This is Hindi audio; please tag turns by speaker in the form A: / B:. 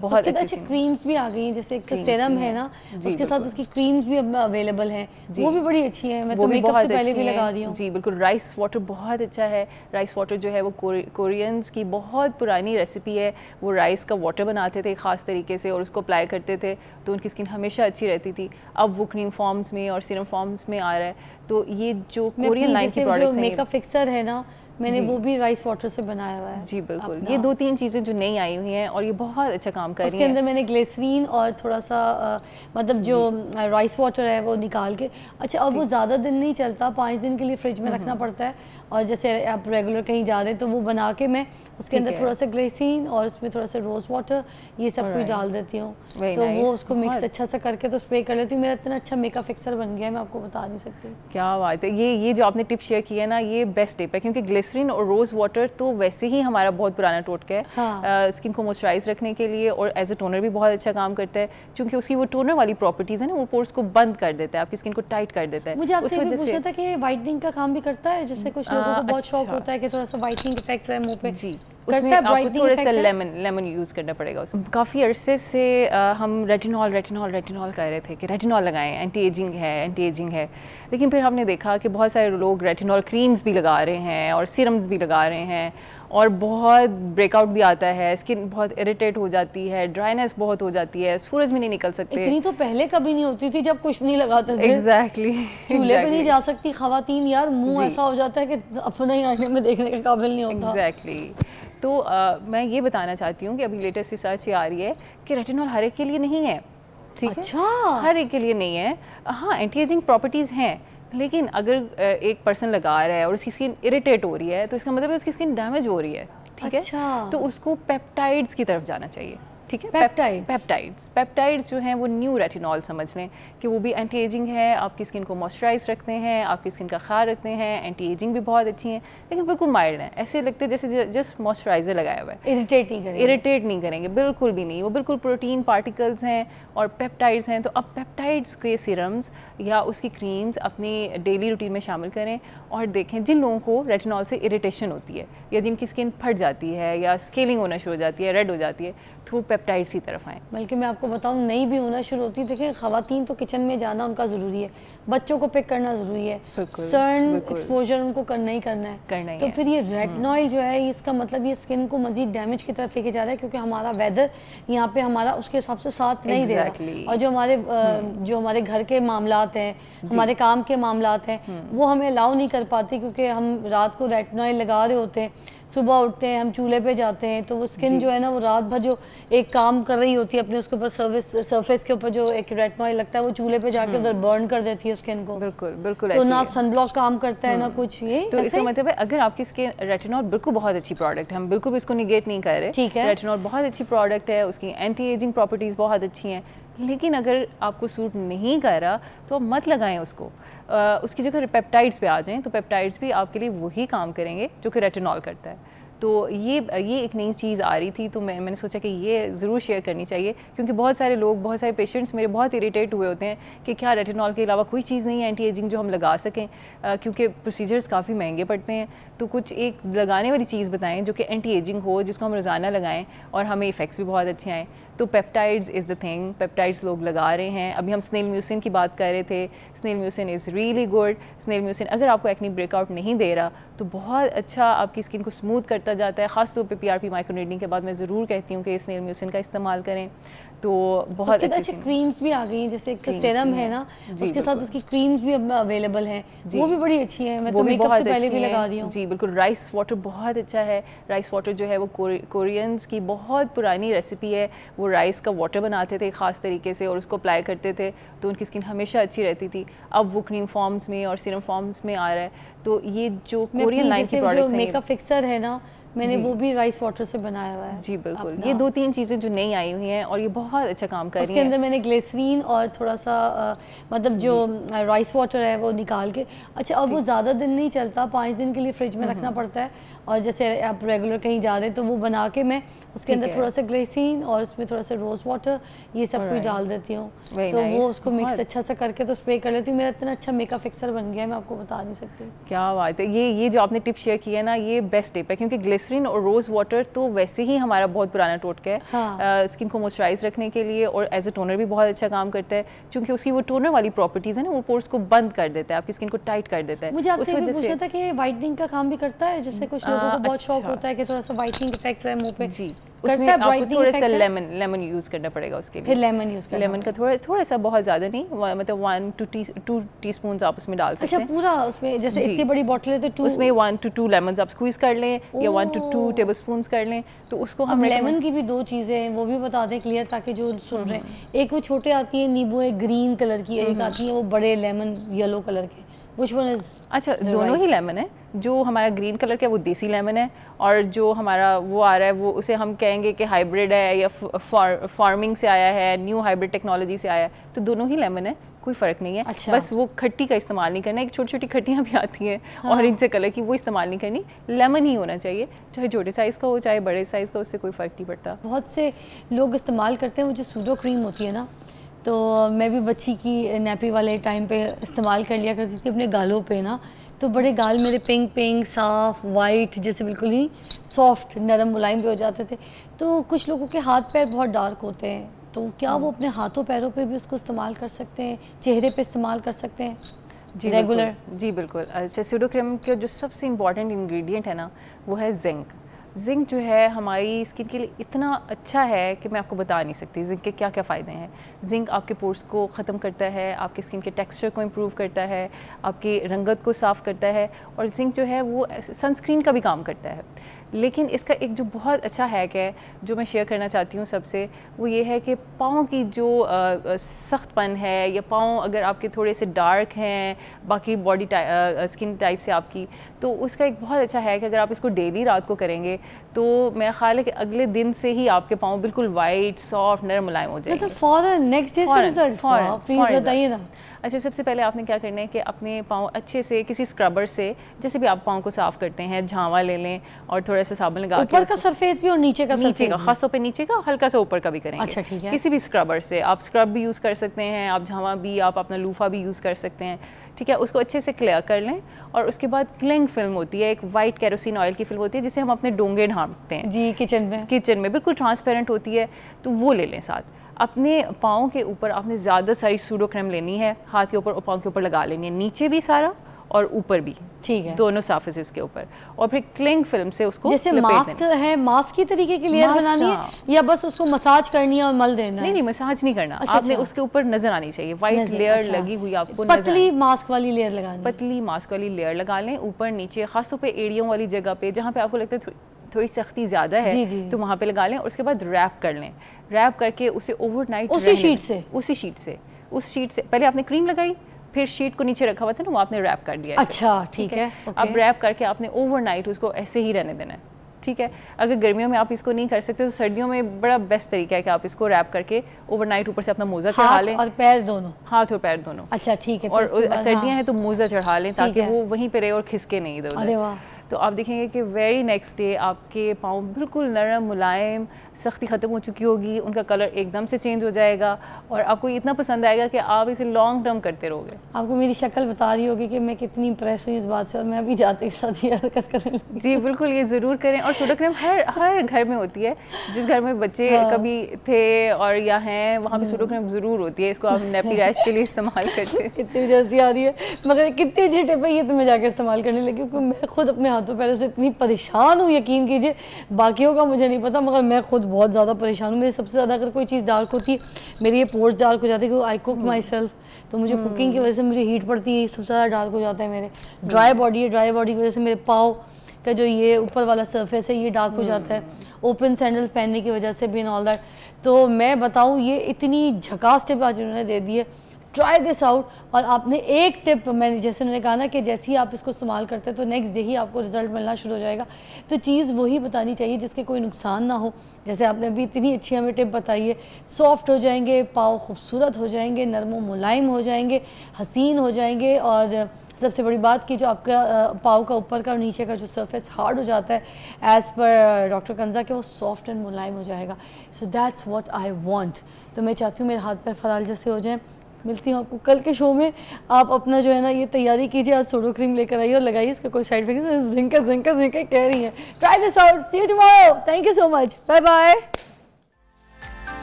A: बहुत
B: अच्छे क्रीम्स भी आ गई हैं, जैसे एक सीरम है ना, उसके साथ उसकी क्रीम्स भी अब अवेलेबल हैं, वो भी बड़ी अच्छी हैं। मैं तो मेकअप से पहले भी लगा रही हूँ।
A: जी बिल्कुल। राइस वाटर बहुत अच्छा है। राइस वाटर जो है वो कोरियंस की बहुत पुरानी रेसिपी है। वो राइस का वाटर बनाते थे ख़ास तरीके से और उसको अप्लाई करते थे तो उनकी स्किन हमेशा अच्छी रहती थी। अब वो क्रीम फॉर्म्स में और सीरम फॉर्म्स में आ रहा है। तो ये जो कोरियन लाइन की प्रोडक्ट्स हैं,
B: मेकअप फिक्सर है ना, मैंने वो भी राइस वाटर से बनाया हुआ है।
A: जी बिल्कुल। ये 2-3 चीज़ें जो नई आई हुई हैं और ये बहुत अच्छा काम कर रही हैं।
B: उसके अंदर मैंने ग्लिसरीन और थोड़ा सा मतलब जो राइस वाटर है वो निकाल के, अच्छा अब वो ज़्यादा दिन नहीं चलता, 5 दिन के लिए फ्रिज में रखना पड़ता है। और जैसे आप रेगुलर कहीं जा रहे हैं तो वो बना के मैं उसके अंदर थोड़ा सा ग्लिसरीन और उसमें थोड़ा सा रोज़ वाटर ये सब कुछ डाल देती हूँ, तो वो उसको मिक्स अच्छा सा करके तो स्प्रे कर लेती हूँ। मेरा इतना अच्छा मेकअप फिक्सर बन गया है, मैं आपको बता नहीं सकती।
A: क्या बात है। ये जो आपने टिप शेयर की है ना, ये बेस्ट टिप है, क्योंकि ग्लिसरीन और रोज़ वाटर तो वैसे ही हमारा बहुत पुराना टोटका है। हाँ। स्किन को मॉइस्चराइज रखने के लिए और एज अ टोनर भी बहुत अच्छा काम करता है, क्योंकि उसकी वो टोनर वाली प्रॉपर्टीज़ है ना, वो पोर्स को बंद कर देता है, आपकी स्किन को टाइट कर देता है।
B: मुझे आपसे भी पूछना था कि वाइटनिंग का काम भी करता है, जैसे कुछ लोगों को बहुत शौक होता है कि थोड़ा सा वाइटनिंग इफेक्ट रहे मुंह पे।
A: जी, उसमें आपको थोड़ा सा लेमन यूज़ करना पड़ेगा उसमें। काफ़ी अरसे से हम रेटिनॉल कर रहे थे कि रेटिनॉल लगाएं, एंटी एजिंग है, लेकिन फिर हमने देखा कि बहुत सारे लोग रेटिनॉल क्रीम्स भी लगा रहे हैं और सीरम्स भी लगा रहे हैं और बहुत ब्रेकआउट भी आता है, स्किन बहुत इरिटेट हो जाती है, ड्राइनेस बहुत हो जाती है, सूरज में नहीं निकल सकते।
B: इतनी तो पहले कभी नहीं होती थी जब कुछ नहीं लगाते थे।
A: एग्जैक्टली।
B: चूल्हे पे नहीं जा सकती खवातीन यार, मुंह ऐसा हो जाता है कि अपने ही आईने में देखने के काबिल नहीं होता।
A: एग्जैक्टली। तो मैं ये बताना चाहती हूँ कि अभी लेटेस्ट रिसर्च ये आ रही है कि रेटिनॉल हर एक के लिए नहीं है, ठीक है? हर एक के लिए नहीं है। हाँ, एंटी एजिंग प्रॉपर्टीज़ हैं, लेकिन अगर एक पर्सन लगा रहा है और उसकी स्किन इरिटेट हो रही है तो इसका मतलब है उसकी स्किन डैमेज हो रही है, ठीक है? तो उसको पेप्टाइड्स की तरफ जाना चाहिए, ठीक है? पेप्टाइड्स जो हैं वो न्यू रेटिनॉल समझ लें कि वो भी एंटी एजिंग है, आपकी स्किन को मॉइस्चराइज रखते हैं, आपकी स्किन का ख्याल रखते हैं, एंटी एजिंग भी बहुत अच्छी हैं, लेकिन बिल्कुल माइल्ड हैं, ऐसे लगते हैं जैसे जस्ट मॉइस्चराइजर लगाया हुआ है। इरिटेट नहीं करेंगे, बिल्कुल भी नहीं। वो बिल्कुल प्रोटीन पार्टिकल्स हैं और पेप्टाइड्स हैं। तो अब पेप्टाइड्स के सीरम्स या उसकी क्रीम्स अपनी डेली रूटीन में शामिल करें और देखें जिन लोगों को रेटिनॉल से इरिटेशन होती है या जिनकी स्किन फट जाती है या स्केलिंग होना शुरू हो जाती है, रेड हो जाती है, तो वो पेप्टाइड्स की तरफ आएँ।
B: बल्कि मैं आपको बताऊं, नहीं भी होना शुरू होती, देखिए ख़वातीन तो किचन में जाना उनका ज़रूरी है, बच्चों को पिक करना ज़रूरी है, सन एक्सपोजर उनको करना ही है। तो फिर ये रेटिनॉल जो है इसका मतलब ये स्किन को मज़ीद डैमेज की तरफ लेके जा रहा है, क्योंकि हमारा वेदर यहाँ पे हमारा उसके हिसाब से साथ नहीं दे रहा। और जो हमारे घर के मामलात हैं, हमारे काम के मामलात हैं, वो हमें अलाउ नहीं कर पाते, क्योंकि हम रात को रेटिनॉल लगा रहे होते हैं, सुबह उठते हैं, हम चूल्हे पे जाते हैं, तो वो स्किन जो है ना वो रात भर जो एक काम कर रही होती है अपने उसके ऊपर सरफेस के ऊपर जो एक रेटिनॉल लगता है वो चूल्हे पे जाके उधर बर्न कर देती है स्किन को।
A: बिल्कुल
B: तो ना सनब्लॉक काम करता है ना कुछ। ये
A: तो इसका मतलब है अगर आपकी स्किन, रेटिनॉल बिल्कुल बहुत अच्छी प्रोडक्ट है, हम बिल्कुल भी इसको निगेट नहीं कर रहे,
B: ठीक है,
A: रेटिनॉल बहुत अच्छी प्रोडक्ट है, उसकी एंटी एजिंग प्रॉपर्टीज़ बहुत अच्छी हैं, लेकिन अगर आपको सूट नहीं कर रहा तो आप मत लगाएं उसको। उसकी जगह पेप्टाइड्स पे आ जाएं, तो पेप्टाइड्स भी आपके लिए वही काम करेंगे जो कि रेटिनॉल करता है। तो ये एक नई चीज़ आ रही थी, तो मैंने सोचा कि ये ज़रूर शेयर करनी चाहिए, क्योंकि बहुत सारे लोग, बहुत सारे पेशेंट्स मेरे बहुत इरिटेट हुए होते हैं कि क्या रेटिनॉल के अलावा कोई चीज़ नहीं है एंटी एजिंग जो हम लगा सकें, क्योंकि प्रोसीजर्स काफ़ी महंगे पड़ते हैं। तो कुछ एक लगाने वाली चीज़ बताएं जो कि एंटी एजिंग हो, जिसको हम रोज़ाना लगाएं और हमें इफ़ेक्ट्स भी बहुत अच्छे आएँ। तो peptides is the thing, peptides लोग लगा रहे हैं। अभी हम स्नेल म्यूसिन की बात कर रहे थे, snail mucin is really good. Snail mucin अगर आपको एक्ने ब्रेकआउट नहीं दे रहा तो बहुत अच्छा आपकी स्किन को स्मूथ करता जाता है। ख़ास तौर पे PRP माइक्रोनेडलिंग के बाद मैं ज़रूर कहती हूँ कि स्नेल म्यूसिन का इस्तेमाल करें। तो बहुत
B: अच्छी क्रीम्स भी आ गई हैं, जैसे एक सीरम है ना, उसके साथ उसकी क्रीम्स भी अब अवेलेबल हैं, वो भी बड़ी अच्छी हैं। मैं तो मेकअप से पहले भी लगा रही हूँ।
A: जी बिल्कुल। राइस वाटर बहुत अच्छा है। राइस वाटर जो है वो कोरियंस की बहुत पुरानी रेसिपी है। वो राइस का वाटर बनाते थे ख़ास तरीके से और उसको अप्लाई करते थे तो उनकी स्किन हमेशा अच्छी रहती थी। अब वो क्रीम फॉर्म्स में और सीरम फॉर्म्स में आ रहा है। तो ये जो कोरियन लाइन की प्रोडक्ट्स हैं,
B: मेकअप फिक्सर है ना, मैंने वो भी राइस वाटर से बनाया हुआ है।
A: जी बिल्कुल। ये 2-3 चीज़ें जो नई आई हुई हैं और ये बहुत अच्छा काम कर रही हैं।
B: उसके अंदर मैंने ग्लिसरीन और थोड़ा सा मतलब जो राइस वाटर है वो निकाल के, अच्छा अब वो ज़्यादा दिन नहीं चलता, 5 दिन के लिए फ्रिज में रखना पड़ता है। और जैसे आप रेगुलर कहीं जा रहे हैं तो वो बना के मैं उसके अंदर थोड़ा सा ग्लिसरीन और उसमें थोड़ा सा रोज़ वाटर ये सब कुछ डाल देती हूँ, तो वो उसको मिक्स अच्छा सा करके तो स्प्रे कर लेती हूँ। मेरा इतना अच्छा मेकअप फिक्सर बन गया है, मैं आपको बता नहीं सकती।
A: क्या बात है। ये जो आपने टिप शेयर की है ना, ये बेस्ट टिप है, क्योंकि ग्लिसरीन और रोज़ वाटर तो वैसे ही हमारा बहुत पुराना टोटका है। हाँ। स्किन को मॉइस्चराइज रखने के लिए और एज अ टोनर भी बहुत अच्छा काम करता है, क्योंकि उसकी वो टोनर वाली प्रॉपर्टीज़ है ना, वो पोर्स को बंद कर देता है, आपकी स्किन को टाइट कर देता है।
B: मुझे आपसे भी पूछना था कि वाइटनिंग का काम भी करता है, जैसे कुछ लोगों को बहुत शौक होता है कि थोड़ा सा वाइटनिंग इफेक्ट रहे मुंह पे।
A: जी, उसमें आपको थोड़ा सा लेमन यूज़ करना पड़ेगा उसके लिए।
B: फिर लेमन यूज़ करना,
A: लेमन का थोड़ा सा, बहुत ज़्यादा नहीं, मतलब 1 to 2 टीस्पून आप उसमें डाल सकते हैं।
B: अच्छा, पूरा उसमें जैसे इतनी बड़ी बॉटल है तो
A: उसमें 1 to 2 लेमन आप स्क्वीज़ कर लें या 1 to 2 टेबलस्पून्स कर लें। तो उसको हम
B: लेमन की भी 2 चीज़ें हैं, वो भी बता दें क्लियर, ताकि जो सुन रहे हैं। एक वो छोटे आती है नींबू, एक ग्रीन कलर की, एक आती है वो बड़े लेमन येलो कलर के। Which one is?
A: अच्छा, दोनों ही लेमन है। जो हमारा ग्रीन कलर का है वो देसी लेमन है, और जो हमारा वो आ रहा है वो उसे हम कहेंगे कि हाइब्रिड है या फार्मिंग से आया है, न्यू हाइब्रिड टेक्नोलॉजी से आया है। तो दोनों ही लेमन है, कोई फ़र्क नहीं है।
B: अच्छा।
A: बस वो खट्टी का इस्तेमाल नहीं करना। एक छोटी छोटी खट्टियाँ भी आती हैं ऑरेंज से कलर की, वो इस्तेमाल नहीं करनी। लेमन ही होना चाहिए, चाहे छोटे साइज़ का हो चाहे बड़े साइज़ का, उससे कोई फ़र्क नहीं पड़ता।
B: बहुत से लोग इस्तेमाल करते हैं वो जो सूडो क्रीम होती है ना, तो मैं भी बच्ची की नैपी वाले टाइम पे इस्तेमाल कर लिया करती थी अपने गालों पे ना, तो बड़े गाल मेरे पिंक पिंक साफ वाइट जैसे बिल्कुल ही सॉफ्ट नरम मुलायम भी हो जाते थे। तो कुछ लोगों के हाथ पैर बहुत डार्क होते हैं, तो क्या वो अपने हाथों पैरों पे भी उसको इस्तेमाल कर सकते हैं, चेहरे पे इस्तेमाल कर सकते हैं?
A: जी रेगुलर? जी बिल्कुल। अच्छा, सूडो क्रीम का जो सबसे इम्पॉर्टेंट इंग्रेडिएंट है ना, वो है जिंक। जिंक जो है हमारी स्किन के लिए इतना अच्छा है कि मैं आपको बता नहीं सकती जिंक के क्या क्या फ़ायदे हैं। जिंक आपके पोर्स को ख़त्म करता है, आपके स्किन के टेक्सचर को इम्प्रूव करता है, आपकी रंगत को साफ़ करता है, और जिंक जो है वो सनस्क्रीन का भी काम करता है। लेकिन इसका एक जो बहुत अच्छा हैक है जो मैं शेयर करना चाहती हूँ सबसे, वो ये है कि पाँव की जो सख्तपन है, या पाँव अगर आपके थोड़े से डार्क हैं बाकी बॉडी स्किन टाइप से आपकी, तो उसका एक बहुत अच्छा हैक है। अगर आप इसको डेली रात को करेंगे तो मेरा ख्याल है कि अगले दिन से ही आपके पाँव बिल्कुल वाइट सॉफ्ट नरम मुलायम हो जाएंगे।
B: फौरन नेक्स्ट डे से रिजल्ट, प्लीज़ बताइए ना।
A: अच्छा, सबसे पहले आपने क्या करना है कि अपने पाँव अच्छे से किसी स्क्रबर से, जैसे भी आप पाँव को साफ़ करते हैं, झावा ले लें और थोड़ा सा साबुन लगा के
B: ऊपर का सरफेस भी और नीचे का
A: खासतौर पे नीचे का, हल्का सा ऊपर का भी करेंगे।
B: अच्छा, ठीक है।
A: किसी भी स्क्रबर से आप स्क्रब भी यूज़ कर सकते हैं, आप झावा भी, आप अपना लूफा भी यूज़ कर सकते हैं। ठीक है, उसको अच्छे से क्लियर कर लें, और उसके बाद क्लिंग फिल्म होती है, एक वाइट केरोसिन ऑयल की फिल्म होती है जिसे हम अपने डोंगे ढांपते हैं।
B: जी, किचन में
A: बिल्कुल ट्रांसपेरेंट होती है, तो वो ले लें साथ। अपने पाँव के ऊपर आपने ज़्यादा सारी सूडो क्रीम लेनी है, हाथ के ऊपर और पाँव के ऊपर लगा लेनी है, नीचे भी सारा और ऊपर भी,
B: ठीक है,
A: दोनों सरफेसेस के ऊपर। और फिर क्लिंग फिल्म से उसको
B: जैसे मास्क है, मास्क की तरीके की लेयर बनानी है, या बस उसको मसाज करनी है और मल देना है?
A: नहीं, मसाज नहीं करना। आपने उसके ऊपर नजर आनी चाहिए वाइट लेयर लगी हुई आपको,
B: पतली मास्क वाली लेयर लगानी,
A: पतली मास्क वाली लेयर लगा लें ऊपर नीचे, खासतौर पे एड़ियों वाली जगह पे जहाँ पे आपको लगता है थोड़ी सख्ती ज़्यादा है, तो वहाँ पे लगा लें। और उसके बाद रैप कर लें, रैप करके उसे ओवरनाइट
B: उसी
A: शीट से पहले आपने क्रीम लगाई, फिर शीट को नीचे रखा हुआ था ना, वो आपने रैप कर दिया।
B: अच्छा, ठीक है।
A: अब रैप करके आपने ओवरनाइट उसको ऐसे ही रहने देना है। ठीक है, अगर गर्मियों में आप इसको नहीं कर सकते तो सर्दियों में बड़ा बेस्ट तरीका है कि आप इसको रैप करके ओवरनाइट ऊपर से अपना मोजा चढ़ा लें,
B: और पैर दोनों,
A: हाथ और पैर दोनों।
B: अच्छा, ठीक है।
A: और सर्दियाँ हैं तो मोजा चढ़ा लें ताकि वो वहीं पे रहे और खिसके नहीं इधर उधर। तो आप देखेंगे कि वेरी नेक्स्ट डे आपके पाँव बिल्कुल नरम मुलायम, सख्ती ख़त्म हो चुकी होगी, उनका कलर एकदम से चेंज हो जाएगा, और आपको इतना पसंद आएगा कि आप इसे लॉन्ग टर्म करते रहोगे।
B: आपको मेरी शक्ल बता रही होगी कि मैं कितनी इंप्रेस हुई इस बात से, और मैं अभी जाते के साथ ये हरकत करने लगी।
A: जी बिल्कुल, ये ज़रूर करें। और सूडो क्रीम हर घर में होती है, जिस घर में बच्चे कभी थे और या हैं वहाँ पे सूडो क्रीम ज़रूर होती है। इसको आप नैपी रैश के लिए इस्तेमाल करते हैं।
B: कितनी जल्दी आ रही है, मगर कितनी अच्छी टिप है ये, तो मैं जाके इस्तेमाल करने लगी, क्योंकि मैं खुद अपने हाथों पैरों से इतनी परेशान हूँ, यकीन कीजिए। बाकियों का मुझे नहीं पता, मगर मैं खुद बहुत ज़्यादा परेशान हूँ। मेरी सबसे ज़्यादा अगर कोई चीज़ डार्क होती है, मेरी ये पोर्स डार्क हो जाती है, क्योंकि आई कुक माई सेल्फ, तो मुझे कुकिंग की वजह से मुझे हीट पड़ती है, सबसे ज़्यादा डार्क हो जाता है मेरे। ड्राई बॉडी है, ड्राई बॉडी की वजह से मेरे पाँव का जो ये ऊपर वाला सरफेस है ये डार्क हो जाता है, ओपन सैंडल्स पहनने की वजह से भी एंड ऑल दैट। तो मैं बताऊँ, ये इतनी झकास टिप आज उन्होंने दे दी है, ट्राई दिस आउट। और आपने एक टिप, मैंने जैसे उन्होंने कहा ना कि जैसे ही आप इसको इस्तेमाल करते हैं तो नेक्स्ट डे ही आपको रिजल्ट मिलना शुरू हो जाएगा, तो चीज़ वही बतानी चाहिए जिसके कोई नुकसान ना हो। जैसे आपने अभी इतनी अच्छी हमें टिप बताई है, सॉफ्ट हो जाएंगे पाँव, खूबसूरत हो जाएंगे, नरम मुलायम हो जाएंगे, हसीन हो जाएंगे, और सबसे बड़ी बात कि जो आपका पाँव का ऊपर का और नीचे का जो सरफेस हार्ड हो जाता है, एज़ पर डॉक्टर कंजा के, वो सॉफ्ट एंड मुलायम हो जाएगा। So that's what I want. तो मैं चाहती हूँ मेरे हाथ पैर फराल जैसे हो जाएं, मिलती हूँ आपको कल के शो में। आप अपना जो है ना ये तैयारी कीजिए, आज सोडो क्रीम लेकर आइए और लगाइए, इसका कोई साइड इफेक्ट, जिंका कह रही है। Try this out, see you tomorrow, thank you so much, bye bye.